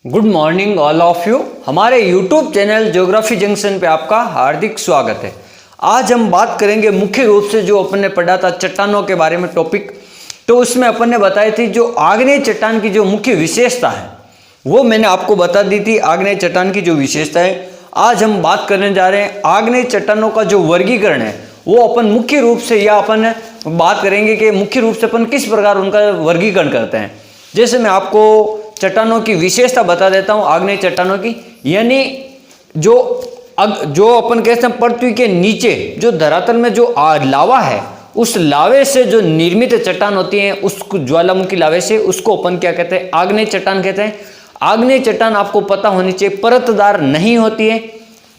Good morning all of you. हमारे YouTube channel geography junction पे आपका हार्दिक स्वागत है। आज हम बात करेंगे मुख्य रूप से जो अपन ने पढ़ा था चट्टानों के बारे में टॉपिक, तो उसमें अपन ने बताई थी जो आग्नेय चट्टान की जो मुख्य विशेषता है वो मैंने आपको बता दी थी। आग्नेय चट्टान की जो विशेषता है आज हम बात करने जा रहे हैं। आग्नेय चट्टानों का जो वर्गीकरण है वो अपन मुख्य रूप से या अपन बात करेंगे कि मुख्य रूप से अपन किस प्रकार उनका वर्गीकरण करते हैं। जैसे मैं आपको चट्टानों की विशेषता बता देता हूं आग्नेय चट्टानों की, यानी जो अपन कहते हैं पृथ्वी के नीचे जो धरातल में जो लावा है उस लावे से जो निर्मित चट्टान होती है उसको ज्वालामुखी लावे से उसको अपन क्या कहते हैं, आग्नेय चट्टान कहते हैं। आग्नेय चट्टान आपको पता होनी चाहिए परतदार नहीं होती है,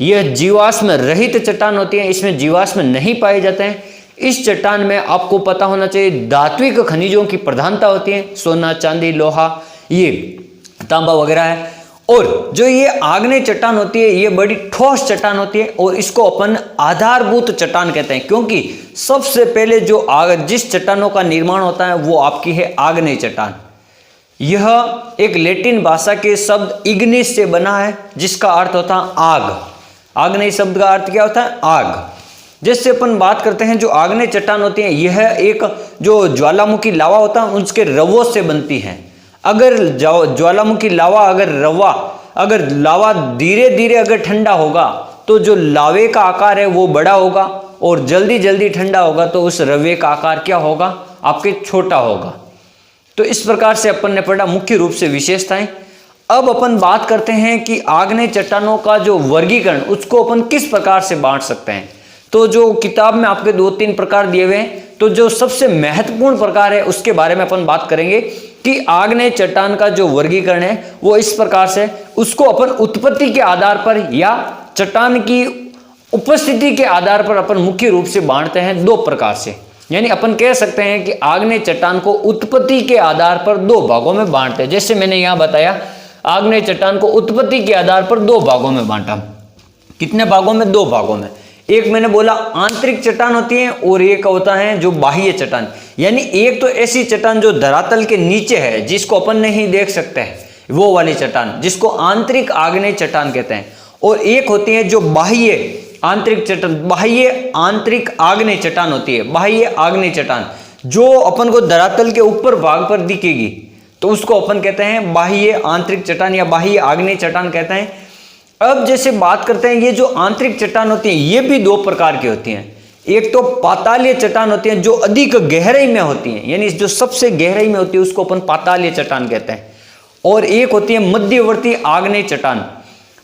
यह जीवाश्म रहित चट्टान होती है, इसमें जीवाश्म नहीं पाए जाते हैं। इस चट्टान में आपको पता होना चाहिए धात्विक खनिजों की प्रधानता होती है, सोना चांदी लोहा ये तांबा वगैरह है। और जो ये आग्नेय चट्टान होती है ये बड़ी ठोस चट्टान होती है और इसको अपन आधारभूत चट्टान कहते हैं, क्योंकि सबसे पहले जो जिस चट्टानों का निर्माण होता है वो आपकी है आग्नेय चट्टान। यह एक लैटिन भाषा के शब्द इग्निस से बना है जिसका अर्थ होता है आग। आग्नेय शब्द का अर्थ क्या होता है? आग। जैसे अपन बात करते हैं जो आग्नेय चट्टान होती है यह एक जो ज्वालामुखी लावा होता है उसके रवों से बनती है। अगर ज्वालामुखी लावा अगर लावा धीरे धीरे अगर ठंडा होगा तो जो लावे का आकार है वो बड़ा होगा और जल्दी जल्दी ठंडा होगा तो उस रवे का आकार क्या होगा? आपके छोटा होगा। तो इस प्रकार से अपन ने पढ़ा मुख्य रूप से विशेषताएं। अब अपन बात करते हैं कि आग्नेय चट्टानों का जो वर्गीकरण उसको अपन किस प्रकार से बांट सकते हैं। तो जो किताब में आपके 2-3 प्रकार दिए हुए हैं, तो जो सबसे महत्वपूर्ण प्रकार है उसके बारे में अपन बात करेंगे कि आग्नेय चट्टान का जो वर्गीकरण है वो इस प्रकार से, उसको अपन उत्पत्ति के आधार पर या चट्टान की उपस्थिति के आधार पर अपन मुख्य रूप से बांटते हैं 2 प्रकार से। यानी अपन कह सकते हैं कि आग्नेय चट्टान को उत्पत्ति के आधार पर 2 भागों में बांटते हैं। जैसे मैंने यहां बताया आग्नेय चट्टान को उत्पत्ति के आधार पर 2 भागों में बांटा। कितने भागों में? 2 भागों में। एक मैंने बोला आंतरिक चट्टान होती है और एक होता है जो बाह्य चट्टान। यानी एक तो ऐसी चट्टान जो धरातल के नीचे है जिसको अपन नहीं देख सकते हैं, वो वाली चट्टान जिसको आंतरिक आग्नेय चट्टान कहते हैं। और एक होती है जो बाह्य आंतरिक चट्टान, बाह्य आंतरिक आग्नेय चट्टान होती है। बाह्य आग्नेय चट्टान जो अपन को धरातल के ऊपर भाग पर दिखेगी तो उसको अपन कहते हैं बाह्य आंतरिक चट्टान या बाह्य आग्नेय चट्टान कहते हैं। अब जैसे बात करते हैं ये जो आंतरिक चट्टान होती है ये भी 2 प्रकार की होती हैं। एक तो पातालीय चट्टान होती है जो अधिक गहराई में होती है, यानी जो सबसे गहराई में होती है उसको अपन पातालीय चट्टान कहते हैं। और एक होती है मध्यवर्ती आग्नेय चट्टान,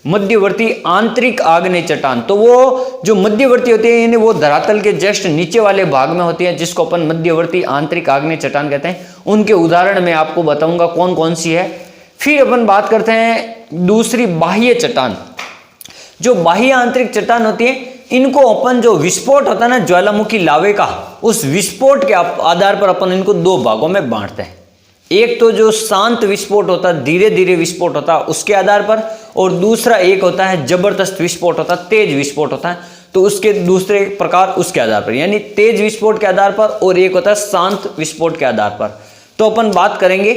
मध्यवर्ती आंतरिक आग्नेय चट्टान। तो वो जो मध्यवर्ती होती है यानी वो धरातल के जस्ट नीचे वाले भाग में होती है जिसको अपन मध्यवर्ती आंतरिक आग्नेय चट्टान कहते हैं। उनके उदाहरण मैं आपको बताऊंगा कौन कौन सी है। फिर अपन बात करते हैं दूसरी बाह्य चट्टान। जो बाह्य आंतरिक चट्टान होती है इनको अपन जो विस्फोट होता है ना ज्वालामुखी लावे का, उस विस्फोट के आधार पर अपन इनको 2 भागों में बांटते हैं। एक तो जो शांत विस्फोट होता है, धीरे धीरे विस्फोट होता है उसके आधार पर, और दूसरा एक होता है जबरदस्त विस्फोट होता है, तेज विस्फोट होता है तो उसके दूसरे प्रकार उसके आधार पर, यानी तेज विस्फोट के आधार पर और एक होता है शांत विस्फोट के आधार पर। तो अपन बात करेंगे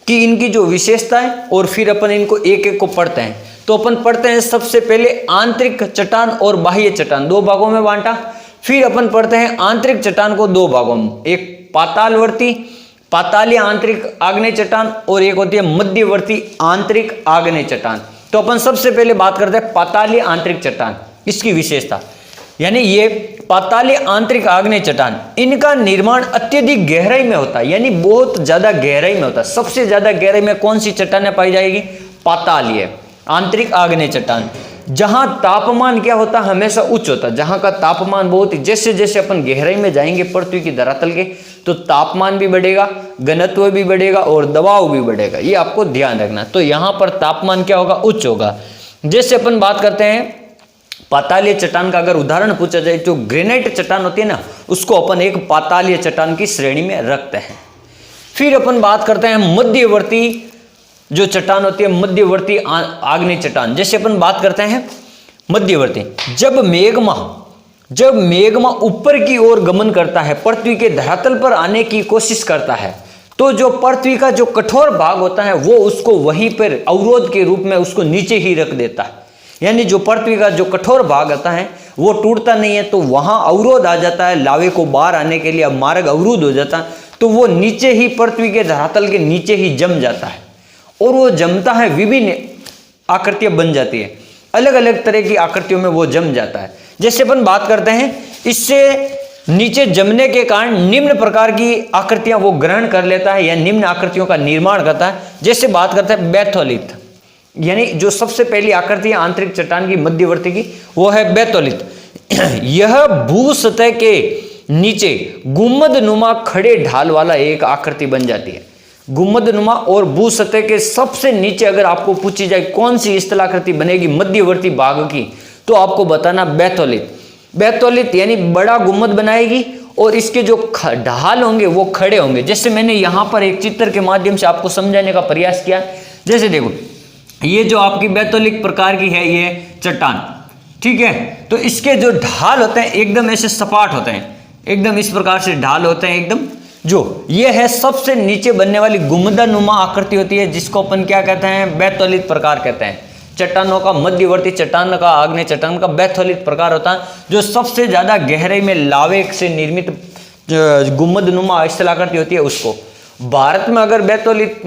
कि इनकी जो विशेषता है और फिर अपन इनको एक एक को पढ़ते हैं। तो अपन पढ़ते हैं सबसे पहले आंतरिक चट्टान और बाह्य चट्टान, 2 भागों में बांटा। फिर अपन पढ़ते हैं आंतरिक चट्टान को 2 भागों में, एक पातालवर्ती पातालीय आंतरिक आग्नेय चट्टान और एक होती है मध्यवर्ती आंतरिक आग्नेय चट्टान। तो अपन सबसे पहले बात करते हैं पातालीय आंतरिक चट्टान, इसकी विशेषता। यानी ये पातालीय आंतरिक आग्नेय चट्टान, इनका निर्माण अत्यधिक गहराई में होता है, यानी बहुत ज्यादा गहराई में होता है। सबसे ज्यादा गहराई में कौन सी चट्टानें पाई जाएगी? पातालीय आंतरिक आग्नेय चट्टान। जहां तापमान क्या होता है? हमेशा उच्च होता है। जहां का तापमान बहुत ही, जैसे जैसे अपन गहराई में जाएंगे पृथ्वी की धरातल के तो तापमान भी बढ़ेगा, घनत्व भी बढ़ेगा और दबाव भी बढ़ेगा, ये आपको ध्यान रखना। तो यहां पर तापमान क्या होगा? उच्च होगा। जैसे अपन बात करते हैं पातालीय चट्टान का अगर उदाहरण पूछा जाए तो ग्रेनाइट चट्टान होती है ना, उसको अपन एक पातालीय चट्टान की श्रेणी में रखते हैं। फिर अपन बात करते हैं मध्यवर्ती जो चट्टान होती है, मध्यवर्ती आग्नेय चट्टान। जैसे अपन बात करते हैं मध्यवर्ती, जब मेग्मा ऊपर की ओर गमन करता है, पृथ्वी के धरातल पर आने की कोशिश करता है तो जो पृथ्वी का जो कठोर भाग होता है वो उसको वहीं पर अवरोध के रूप में उसको नीचे ही रख देता है। यानी जो पृथ्वी का जो कठोर भाग होता है वो टूटता नहीं है, तो वहां अवरोध आ जाता है, लावे को बाहर आने के लिए अब मार्ग अवरुद्ध हो जाता है, तो वो नीचे ही पृथ्वी के धरातल के नीचे ही जम जाता है और वो जमता है, विभिन्न आकृतियां बन जाती है, अलग अलग तरह की आकृतियों में वो जम जाता है। जैसे अपन बात करते हैं, इससे नीचे जमने के कारण निम्न प्रकार की आकृतियां वो ग्रहण कर लेता है या निम्न आकृतियों का निर्माण करता है। जैसे बात करते हैं बेथोलिथ, यानी जो सबसे पहली आकृति है आंतरिक चट्टान की मध्यवर्ती की, वो है बेथोलिथ। यह भू सतह के नीचे गुम्बद नुमा खड़े ढाल वाला एक आकृति बन जाती है। गुम्बद नुमा और भू सतह के सबसे नीचे अगर आपको पूछी जाए कौन सी स्थलाकृति बनेगी मध्यवर्ती भाग की, तो आपको बताना बेथोलिथ। बेथोलिथ यानी बड़ा गुम्बद बनाएगी और इसके जो ढाल होंगे वो खड़े होंगे। जैसे मैंने यहाँ पर एक चित्र के माध्यम से आपको समझाने का प्रयास किया। जैसे देखो, ये जो आपकी बेथोलिक प्रकार की है ये चट्टान, ठीक है, तो इसके जो ढाल होते हैं एकदम ऐसे सपाट होते हैं, एकदम इस प्रकार से ढाल होते हैं एकदम। जो ये है सबसे नीचे बनने वाली गुम्बदानुमा आकृति होती है, जिसको अपन क्या कहते हैं, बेथोलित प्रकार कहते हैं। चट्टानों का मध्यवर्ती चट्टान का आग्नेय चट्टान का बेथोलित प्रकार होता है, जो सबसे ज्यादा गहराई में लावे से निर्मित गुम्बदनुमा स्थलाकृति होती है उसको। भारत में अगर बेथोलित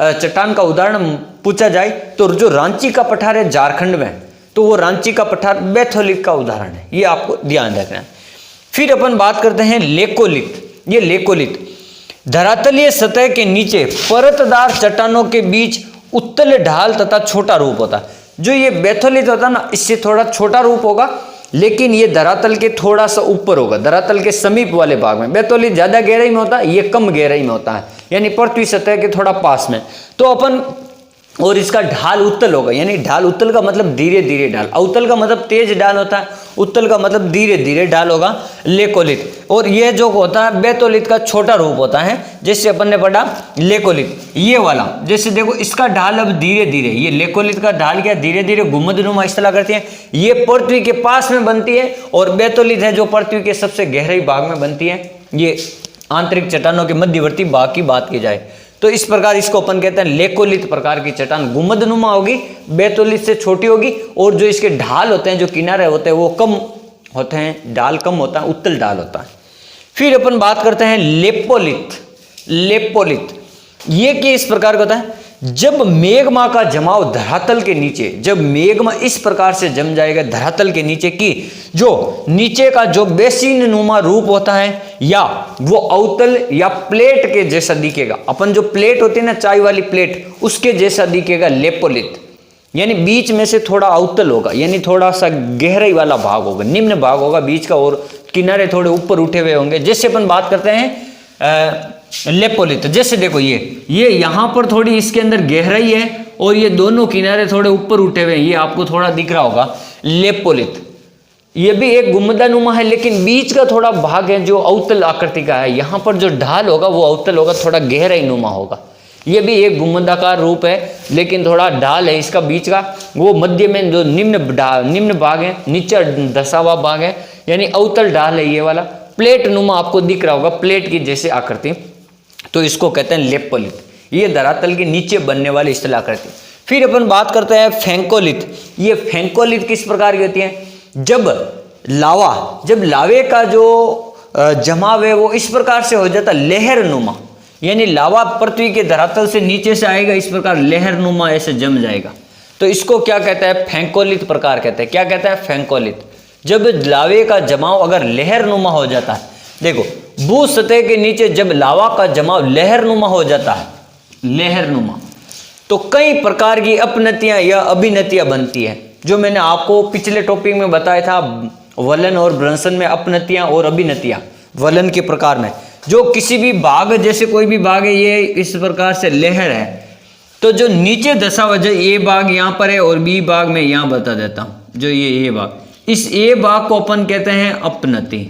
चट्टान का उदाहरण पूछा जाए तो जो रांची का पठार है झारखंड में, तो वो रांची का पठार बेथोलित का उदाहरण है, ये आपको ध्यान रखना है। फिर अपन बात करते हैं लेकोलित। ये लेकोलित धरातलीय सतह के नीचे परतदार चट्टानों के बीच उत्तल ढाल तथा छोटा रूप होता है। जो ये बेथोलित होता है ना, इससे थोड़ा छोटा रूप होगा, लेकिन ये धरातल के थोड़ा सा ऊपर होगा, धरातल के समीप वाले भाग में। बेथोलित ज्यादा गहराई में होता है, ये कम गहराई में होता है, यानी पृथ्वी सतह के थोड़ा पास में। तो अपन और इसका ढाल उत्तल होगा, यानी ढाल उत्तल का मतलब धीरे धीरे ढाल, अवतल का मतलब तेज ढाल होता है, उत्तल का मतलब धीरे धीरे ढाल होगा लेकोलित। और ये जो होता है बेथोलित का छोटा रूप होता है, जैसे अपन ने पढ़ा लेकोलित ये वाला। जैसे देखो इसका ढाल अब धीरे धीरे, ये लेकोलित का ढाल क्या धीरे धीरे गुम्बदनुमा स्थला करती है, ये पृथ्वी के पास में बनती है। और बेथोलित है जो पृथ्वी के सबसे गहराई भाग में बनती है, ये आंतरिक चट्टानों के मध्यवर्ती भाग की बात की जाए तो इस प्रकार इसको अपन कहते हैं लेकोलित प्रकार की चट्टान। गुम्बदनुमा होगी, बेथोलित से छोटी होगी, और जो इसके ढाल होते हैं, जो किनारे होते हैं वो कम होते हैं, ढाल कम होता है, उत्तल ढाल होता है। फिर अपन बात करते हैं लेपोलित। लेपोलित ये किस प्रकार का होता है, जब मेग्मा का जमाव धरातल के नीचे, जब मेग्मा इस प्रकार से जम जाएगा धरातल के नीचे की, जो नीचे का जो बेसिन नुमा रूप होता है, या वो अवतल या प्लेट के जैसा दिखेगा। अपन जो प्लेट होती है ना, चाय वाली प्लेट, उसके जैसा दिखेगा लेपोलित। यानी बीच में से थोड़ा अवतल होगा, यानी थोड़ा सा गहराई वाला भाग होगा, निम्न भाग होगा बीच का, और किनारे थोड़े ऊपर उठे हुए होंगे। जैसे अपन बात करते हैं लेपोलित, जैसे देखो ये यहाँ पर थोड़ी इसके अंदर गहराई है, और ये दोनों किनारे थोड़े ऊपर उठे हुए हैं, ये आपको थोड़ा दिख रहा होगा लेपोलित। ये भी एक गुम्बदानुमा है, लेकिन बीच का थोड़ा भाग है जो अवतल आकृति का है, यहाँ पर जो ढाल होगा वो अवतल होगा, थोड़ा गहराई नुमा होगा। ये भी एक गुम्बदाकार रूप है, लेकिन थोड़ा ढाल है इसका बीच का, वो मध्य में जो निम्न भाग है, नीचे धसा हुआ भाग है, यानी अवतल ढाल है ये वाला। प्लेट नुमा आपको दिख रहा होगा, प्लेट की जैसे आकृति, तो इसको कहते हैं लेपोलित। ये धरातल के नीचे बनने वाली स्थल आकृति। फिर अपन बात करते हैं फेंकोलित। ये फेंकोलित किस प्रकार की होती है, जब लावे का जो जमाव है वो इस प्रकार से हो जाता है लहर नुमा, यानी लावा पृथ्वी के धरातल से नीचे से आएगा, इस प्रकार लहर नुमा ऐसे जम जाएगा, तो इसको क्या कहता है, फेंकोलित प्रकार कहते हैं। क्या कहता है, फेंकोलित। जब लावे का जमाव अगर लहर नुमा हो जाता है, देखो भू सतह के नीचे जब लावा का जमाव लहर नुमा हो जाता है, लहर नुमा, तो कई प्रकार की अपनतियां या अभिनतियां बनती है, जो मैंने आपको पिछले टॉपिक में बताया था, वलन और भ्रंशन में अपनतियां और अभिनतियां। वलन के प्रकार में जो किसी भी भाग, जैसे कोई भी भाग है, ये इस प्रकार से लहर है, तो जो नीचे दशा वजह ए भाग यहाँ पर है, और बी भाग में यहाँ बता देता हूँ, जो ये भाग, इस ए भाग को अपन कहते हैं अपनति,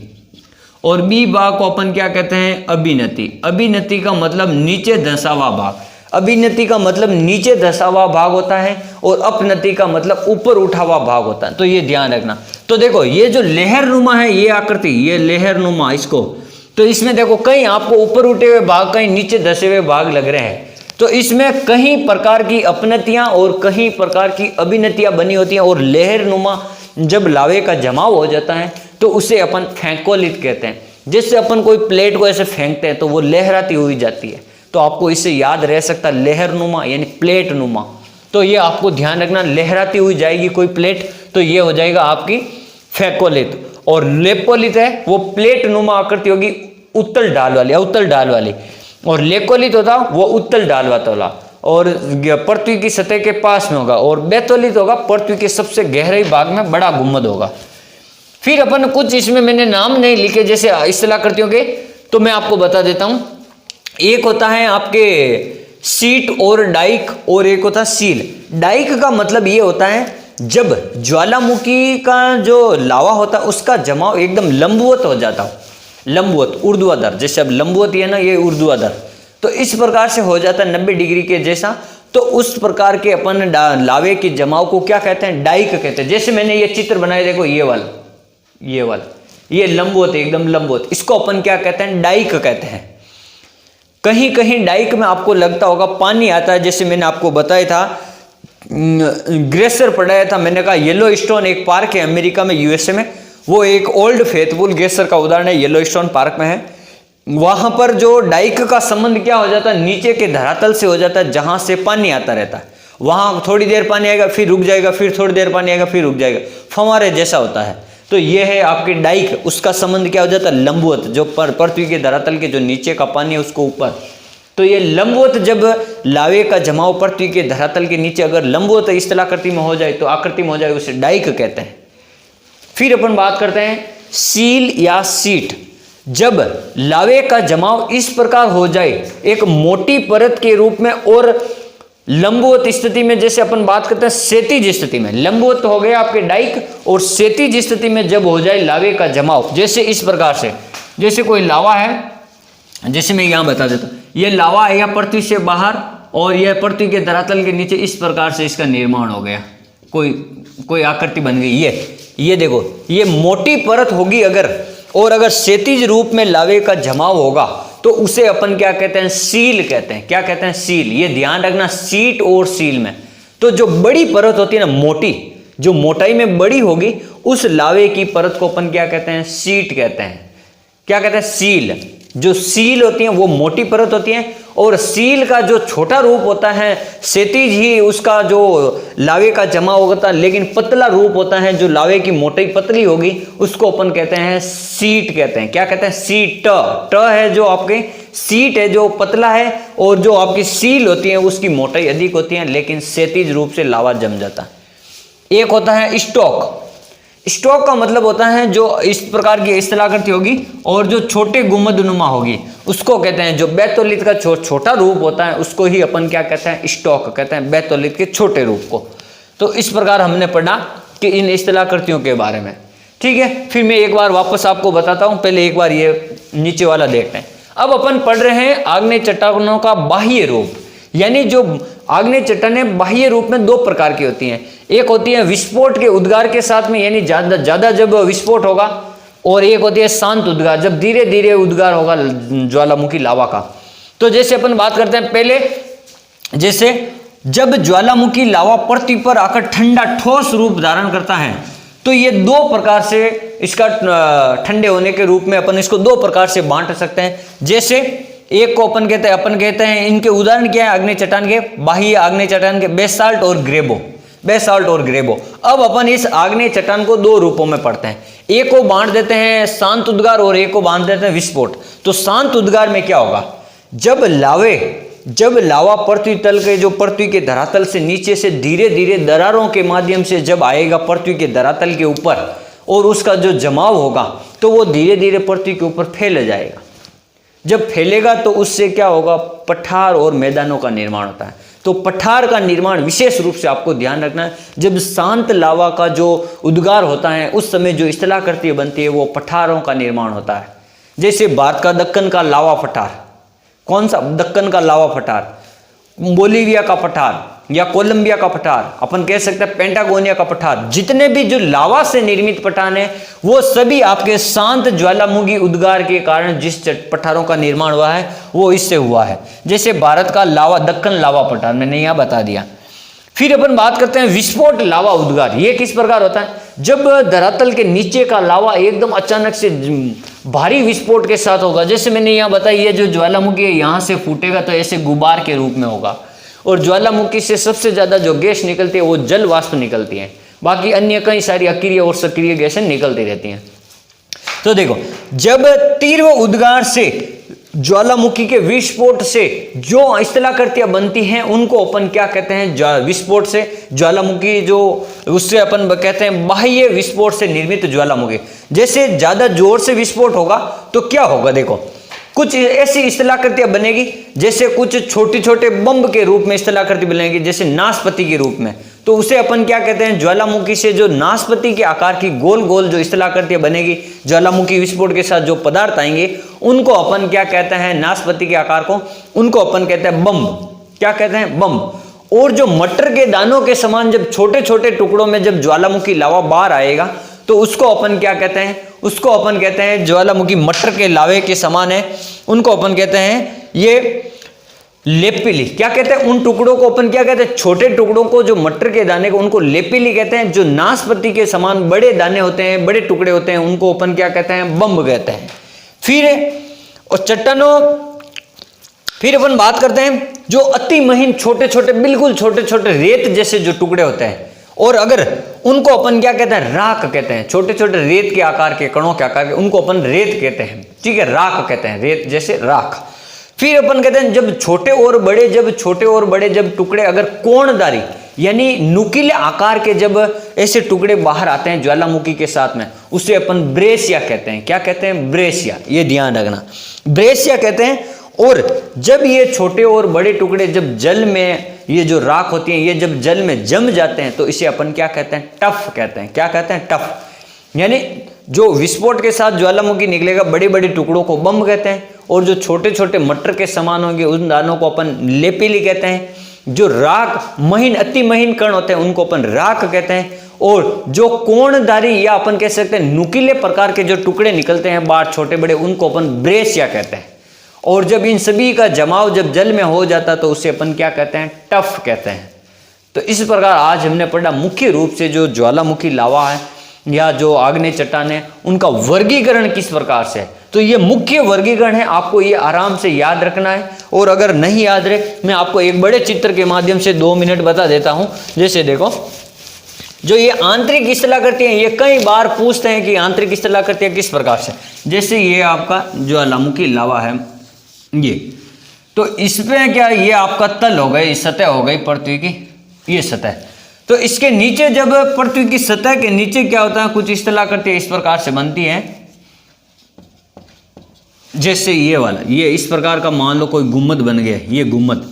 और बी भाग को अपन क्या कहते हैं, अभिनति। अभिनति का मतलब नीचे धंसा हुआ भाग, अभिनति का मतलब नीचे धंसा हुआ भाग होता है, और अपनति का मतलब ऊपर उठा हुआ भाग होता है, तो ये ध्यान रखना। तो देखो ये जो लहर नुमा है, ये आकृति, ये लहर नुमा, इसको तो इसमें देखो कहीं आपको ऊपर उठे हुए भाग, कहीं नीचे धसे हुए भाग लग रहे हैं। तो इसमें कहीं प्रकार की अपनतियां और कहीं प्रकार की अभिनतियां बनी होती हैं। और लहरनुमा जब लावे का जमाव हो जाता है तो उसे अपन फेंकोलित कहते हैं। जैसे अपन कोई प्लेट को ऐसे फेंकते हैं तो वो लहराती हुई जाती है। तो आपको इससे याद रह सकता है लहरनुमा यानी प्लेट नुमा। तो ये आपको ध्यान रखना, लहराती हुई जाएगी कोई प्लेट तो ये हो जाएगा आपकी फेंकोलित। और लेपोलित है वो प्लेट नुमा आकृति होगी उत्तल ढाल वाली, अवतल ढाल वाली। और लेकोलित होता वो उत्तल ढाल वाला और पृथ्वी की सतह के पास में होगा। और बेतोलित होगा पृथ्वी के सबसे गहरे भाग में बड़ा गुम्बद होगा। फिर अपन कुछ इसमें मैंने नाम नहीं लिखे जैसे इस्थलाकृतियों के, तो मैं आपको बता देता हूं। एक होता है आपके सीट और डाइक, और एक होता है सील। डाइक का मतलब ये होता है जब ज्वालामुखी का जो लावा होता है उसका जमाव एकदम लंबवत हो जाता हो, लंबवत ऊर्ध्वाधर, जैसे अब लंबवत है ना, ये ऊर्ध्वाधर, तो इस प्रकार से हो जाता है 90 डिग्री के जैसा। तो उस प्रकार के अपन लावे के जमाव को क्या कहते हैं? डाइक कहते हैं। जैसे मैंने ये चित्र बनाया देखो, ये वाला ये लंबवत है, एकदम लंबवत, इसको अपन क्या कहते हैं? डाइक कहते हैं। कहीं कहीं डाइक में आपको लगता होगा पानी आता है, जैसे मैंने आपको बताया था ग्लेशियर पढ़ाया था, मैंने कहा येलो स्टोन एक पार्क है अमेरिका में, यूएसए में, वो एक ओल्ड फेथफुल ग्लेशियर का उदाहरण है, येलो स्टोन पार्क में है। वहां पर जो डाइक का संबंध क्या हो जाता है? नीचे के धरातल से हो जाता है, जहां से पानी आता रहता है। वहां थोड़ी देर पानी आएगा फिर रुक जाएगा, फिर थोड़ी देर पानी आएगा फिर रुक जाएगा, फव्वारे जैसा होता है। तो ये है आपके डाइक, उसका संबंध क्या हो जाता है? लंबवत, जो पृथ्वी के धरातल के जो नीचे का पानी है उसको ऊपर। तो ये लंबवत जब लावे का जमाव पृथ्वी के धरातल के नीचे अगर लंबवत स्थलाकृति में हो जाए तो आकृति में हो जाए, उसे डाइक कहते हैं। फिर अपन बात करते हैं सील या सीट। जब लावे का जमाव इस प्रकार हो जाए एक मोटी परत के रूप में और लंबवत स्थिति में, जैसे अपन बात करते हैं क्षैतिज स्थिति में, लंबवत हो गया आपके डाइक, और क्षैतिज स्थिति में जब हो जाए लावे का जमाव, जैसे इस प्रकार से, जैसे कोई लावा है, जैसे मैं यहां बता देता हूं, ये लावा है या पृथ्वी से बाहर और यह पृथ्वी के धरातल के नीचे, इस प्रकार से इसका निर्माण हो गया, कोई आकृति बन गई। ये देखो, ये मोटी परत होगी अगर, और अगर क्षैतिज रूप में लावे का जमाव होगा तो उसे अपन क्या कहते हैं? सील कहते हैं। क्या कहते हैं? सील। ये ध्यान रखना, सीट और सील में। तो जो बड़ी परत होती है ना, मोटी, जो मोटाई में बड़ी होगी, उस लावे की परत को अपन क्या कहते हैं? सीट कहते हैं। क्या कहते हैं? सील। जो सील होती है वो मोटी परत होती है, और सील का जो छोटा रूप होता है, क्षैतिज ही उसका जो लावे का जमाव होता है, लेकिन पतला रूप होता है, जो लावे की मोटाई पतली होगी, उसको अपन कहते हैं सीट कहते हैं। क्या कहते हैं? सीट। ट है जो आपके, सीट है जो पतला है, और जो आपकी सील होती है उसकी मोटाई अधिक होती है, लेकिन क्षैतिज रूप से लावा जम जाता है। एक होता है स्टॉक। स्टॉक का मतलब होता है जो इस प्रकार की स्थलाकृति होगी और जो छोटे गुंबदनुमा होगी, उसको कहते हैं, जो बेतोलित का छोटा रूप होता है उसको ही अपन क्या कहते हैं? स्टॉक कहते हैं, बेतोलित के छोटे रूप को। तो इस प्रकार हमने पढ़ा कि इन स्थलाकृतियों के बारे में। ठीक है, फिर मैं एक बार वापस आपको बताता हूं, पहले एक बार ये नीचे वाला देखते हैं। अब अपन पढ़ रहे हैं आग्नेय चट्टानों का बाह्य रूप, यानी जो आग्नेय चट्टानें बाह्य रूप में दो प्रकार की होती हैं। एक होती है विस्फोट के उद्गार के साथ में, यानी ज्यादा जब विस्फोट होगा, और एक होती है शांत उद्गार, जब धीरे धीरे उद्गार होगा ज्वालामुखी लावा का। तो जैसे अपन बात करते हैं पहले, जैसे जब ज्वालामुखी लावा पृथ्वी पर आकर ठंडा ठोस रूप धारण करता है, तो ये दो प्रकार से इसका ठंडे होने के रूप में अपन इसको दो प्रकार से बांट सकते हैं। जैसे एक को अपन कहते हैं इनके उदाहरण क्या है? आग्नेय चट्टान के, बाह्य आग्नेय चट्टान के बेसाल्ट और ग्रेबो, बेसाल्ट और ग्रेबो। अब अपन इस आग्नेय चट्टान को दो रूपों में पढ़ते हैं, एक को बांट देते हैं शांत उद्गार और एक को बांट देते हैं विस्फोट। तो शांत उद्गार में क्या होगा? जब लावा पृथ्वी तल के, जो पृथ्वी के धरातल से नीचे से धीरे धीरे दरारों के माध्यम से जब आएगा पृथ्वी के धरातल के ऊपर, और उसका जो जमाव होगा तो वो धीरे धीरे पृथ्वी के ऊपर फैल जाएगा। जब फैलेगा तो उससे क्या होगा? पठार और मैदानों का निर्माण होता है। तो पठार का निर्माण विशेष रूप से आपको ध्यान रखना है, जब शांत लावा का जो उद्गार होता है उस समय जो स्थलाकृति बनती है वो पठारों का निर्माण होता है। जैसे भारत का दक्कन का लावा पठार, कौन सा? दक्कन का लावा पठार, बोलीविया का पठार, या कोलंबिया का पठार, अपन कह सकते हैं पेंटागोनिया का पठार, जितने भी जो लावा से निर्मित पठार है वो सभी आपके शांत ज्वालामुखी उद्गार के कारण जिस पठारों का निर्माण हुआ है वो इससे हुआ है। जैसे भारत का लावा, दक्कन लावा पठार मैंने यहाँ बता दिया। फिर अपन बात करते हैं विस्फोट लावा उद्गार। ये किस प्रकार होता है? जब धरातल के नीचे का लावा एकदम अचानक से भारी विस्फोट के साथ होगा। जैसे मैंने यहाँ बताया, ये जो ज्वालामुखी है यहाँ से फूटेगा तो ऐसे गुबार के रूप में होगा, और ज्वालामुखी से सबसे ज्यादा जो गैस निकलती है वो जल वाष्प निकलती है, बाकी अन्य कई सारी अक्रिय और सक्रिय गैसें निकलती रहती हैं। तो देखो, जब तीव्र उद्गार से ज्वालामुखी के विस्फोट से जो स्थलाकृतियां बनती हैं उनको अपन क्या कहते हैं? विस्फोट से ज्वालामुखी, जो उससे अपन कहते हैं बाह्य विस्फोट से निर्मित ज्वालामुखी। जैसे ज्यादा जोर से विस्फोट होगा तो क्या होगा? देखो, कुछ ऐसी स्थलाकृतियां बनेगी जैसे कुछ छोटे छोटे बम के रूप में स्थलाकृति बनेगी, जैसे नाशपति के रूप में। तो उसे अपन क्या कहते हैं? ज्वालामुखी से जो नाशपति के आकार की गोल गोल जो स्थलाकृतियां बनेगी, ज्वालामुखी विस्फोट के साथ जो पदार्थ आएंगे उनको अपन क्या कहते हैं? नाशपति के आकार को, उनको अपन कहते हैं बम। क्या कहते हैं? बम। और जो मटर के दानों के समान जब छोटे छोटे टुकड़ों में जब ज्वालामुखी लावा बाहर आएगा तो उसको अपन क्या कहते हैं? उसको अपन कहते हैं ज्वालामुखी मटर के लावे के समान है, उनको अपन कहते हैं ये लेपिली। क्या कहते हैं? उन टुकड़ों को अपन क्या कहते हैं? छोटे टुकड़ों को, जो मटर के दाने को, उनको लेपिली कहते हैं। जो नाशपति के समान बड़े दाने होते हैं, बड़े टुकड़े होते हैं, उनको अपन क्या कहते हैं? बम कहते हैं। फिर और चट्टानों, फिर अपन बात करते हैं जो अति महीन छोटे छोटे, बिल्कुल छोटे छोटे रेत जैसे जो टुकड़े होते हैं, और अगर उनको अपन क्या कहते हैं? राख कहते हैं। छोटे छोटे रेत के आकार के, कणों के आकार के, उनको अपन रेत कहते हैं। ठीक है, राख कहते हैं, रेत जैसे राख। फिर अपन कहते हैं जब छोटे और बड़े, जब टुकड़े अगर कोणधारी यानी नुकीले आकार के जब ऐसे टुकड़े बाहर आते हैं ज्वालामुखी के साथ में, उसे अपन ब्रेसिया कहते हैं। क्या कहते हैं? ब्रेसिया। ये ध्यान रखना, ब्रेसिया कहते हैं। और जब ये छोटे और बड़े टुकड़े जब जल में, ये जो राख होती है, ये जब जल में जम जाते हैं तो इसे अपन क्या कहते हैं? टफ कहते हैं। क्या कहते हैं? टफ। यानी जो विस्फोट के साथ ज्वालामुखी निकलेगा, बड़े बड़े टुकड़ों को बम कहते हैं, और जो छोटे छोटे मटर के समान होंगे उन दानों को अपन लेपिली कहते हैं। जो राख महीन, अति महीन कण होते हैं उनको अपन राख कहते हैं। और जो कोणधारी या अपन कह सकते हैं नुकीले प्रकार के जो टुकड़े निकलते हैं बाहर छोटे बड़े, उनको अपन ब्रेसिया कहते हैं। और जब इन सभी का जमाव जब जल में हो जाता तो उसे अपन क्या कहते हैं? टफ कहते हैं। तो इस प्रकार आज हमने पढ़ा मुख्य रूप से जो ज्वालामुखी लावा है या जो आग्नेय चट्टान है उनका वर्गीकरण किस प्रकार से है। तो ये मुख्य वर्गीकरण है, आपको ये आराम से याद रखना है। और अगर नहीं याद रहे, मैं आपको एक बड़े चित्र के माध्यम से 2 मिनट बता देता हूं। जैसे देखो, जो ये आंतरिक स्थलाकृतियां, ये कई बार पूछते हैं कि आंतरिक स्थलाकृतियां किस प्रकार से। जैसे ये आपका ज्वालामुखी लावा है, ये तो इसमें क्या, ये आपका तल हो गई, सतह हो गई पृथ्वी की, ये सतह। तो इसके नीचे जब पृथ्वी की सतह के नीचे क्या होता है? कुछ स्थलाकृतियां इस प्रकार से बनती हैं। जैसे ये वाला, ये इस प्रकार का मान लो कोई गुम्बद बन गया, ये गुम्बद।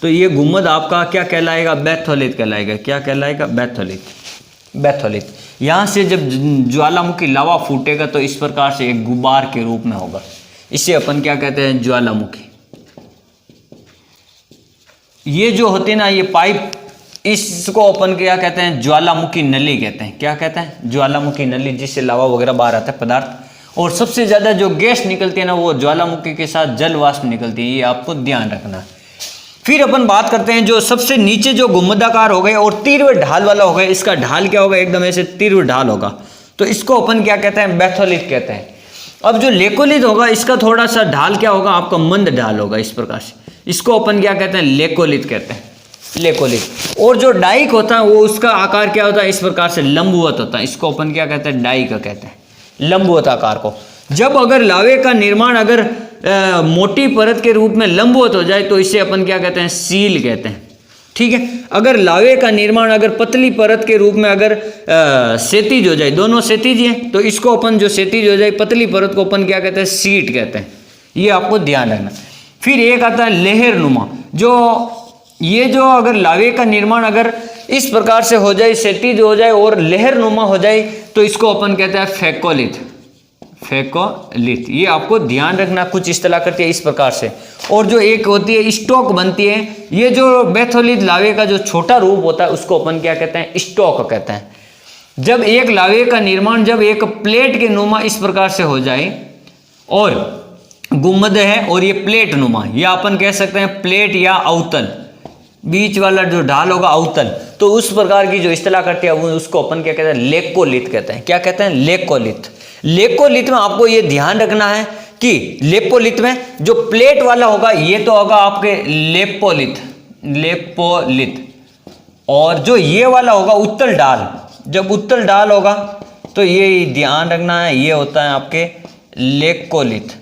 तो ये गुम्बद आपका क्या कहलाएगा? बैथोलिथ कहलाएगा। क्या कहलाएगा? बैथोलिथ। बैथोलिथ। यहां से जब ज्वालामुखी लावा फूटेगा तो इस प्रकार से एक गुब्बार के रूप में होगा। इसे अपन क्या कहते हैं? ज्वालामुखी। ये जो होते हैं ना, ये पाइप, इसको अपन क्या कहते हैं? ज्वालामुखी नली कहते हैं। क्या कहते हैं? ज्वालामुखी नली, जिससे लावा वगैरह बाहर आता है पदार्थ। और सबसे ज्यादा जो गैस निकलती है ना, वो ज्वालामुखी के साथ जल वाष्प निकलती है। ये आपको ध्यान रखना है। फिर अपन बात करते हैं जो सबसे नीचे जो गुम्बदाकार हो गए और तीव्र ढाल वाला हो गया, इसका ढाल क्या होगा? एकदम ऐसे तीव्र ढाल होगा, तो इसको अपन क्या कहते हैं? बैथोलिथ कहते हैं। अब जो लेकोलिथ होगा, इसका थोड़ा सा ढाल क्या होगा? आपका मंद ढाल होगा इस प्रकार से, इसको अपन क्या कहते हैं? लेकोलिथ कहते हैं। लेकोलिथ। और जो डाइक होता है वो उसका आकार क्या होता है? इस प्रकार से लंबवत होता है, इसको अपन क्या कहते हैं? डाइक कहते हैं, लंबवत आकार को। जब अगर लावे का निर्माण अगर मोटी परत के रूप में लंबवत हो जाए तो इसे अपन क्या कहते हैं? सील कहते हैं। ठीक है। अगर लावे का निर्माण अगर पतली परत के रूप में अगर क्षैतिज हो जाए, दोनों क्षैतिज हैं, तो इसको अपन जो क्षैतिज हो जाए पतली परत को अपन क्या कहते हैं? सीट कहते हैं। ये आपको ध्यान रखना। फिर एक आता है लहरनुमा। ये जो अगर लावे का निर्माण अगर इस प्रकार से हो जाए, क्षैतिज हो जाए और लहरनुमा हो जाए, तो इसको अपन कहते हैं फेकोलिथ। फेकोलिथ। ये आपको ध्यान रखना, कुछ इस तरह करती है इस प्रकार से। और जो एक होती है स्टॉक बनती है, ये जो बैथोलिथ लावे का जो छोटा रूप होता है उसको अपन क्या कहते हैं, स्टॉक कहते हैं। जब एक लावे का निर्माण जब एक प्लेट के नुमा इस प्रकार से हो जाए और गुम्बद है और ये प्लेट नुमा, या अपन कह सकते हैं प्लेट या अवतल, बीच वाला जो ढाल होगा अवतल, तो उस प्रकार की जो इस्तेलाह करती है उसको अपन क्या कहते हैं, लेकोलिथ कहते हैं। क्या कहते हैं, लेकोलिथ। लेकोलिथ में आपको ये ध्यान रखना है कि लेपोलिथ में जो प्लेट वाला होगा ये तो होगा आपके लेपोलिथ, लेपोलिथ, और जो ये वाला होगा उत्तल डाल, जब उत्तल डाल होगा तो ये ध्यान रखना है, ये होता है आपके लेकोलिथ,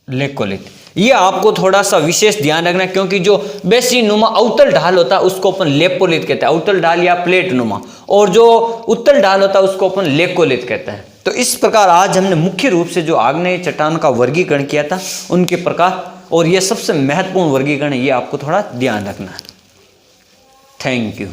लेकोलिथ। ये आपको थोड़ा सा विशेष ध्यान रखना है, क्योंकि जो बेसी नुमा अवतल ढाल होता है उसको अपन लेपोलिथ कहते हैं, अवतल ढाल या प्लेट नुमा, और जो उत्तल ढाल होता है उसको अपन लेकोलिथ कहते हैं। तो इस प्रकार आज हमने मुख्य रूप से जो आग्नेय चट्टान का वर्गीकरण किया था उनके प्रकार, और ये सबसे महत्वपूर्ण वर्गीकरण है, ये आपको थोड़ा ध्यान रखना है। Thank you.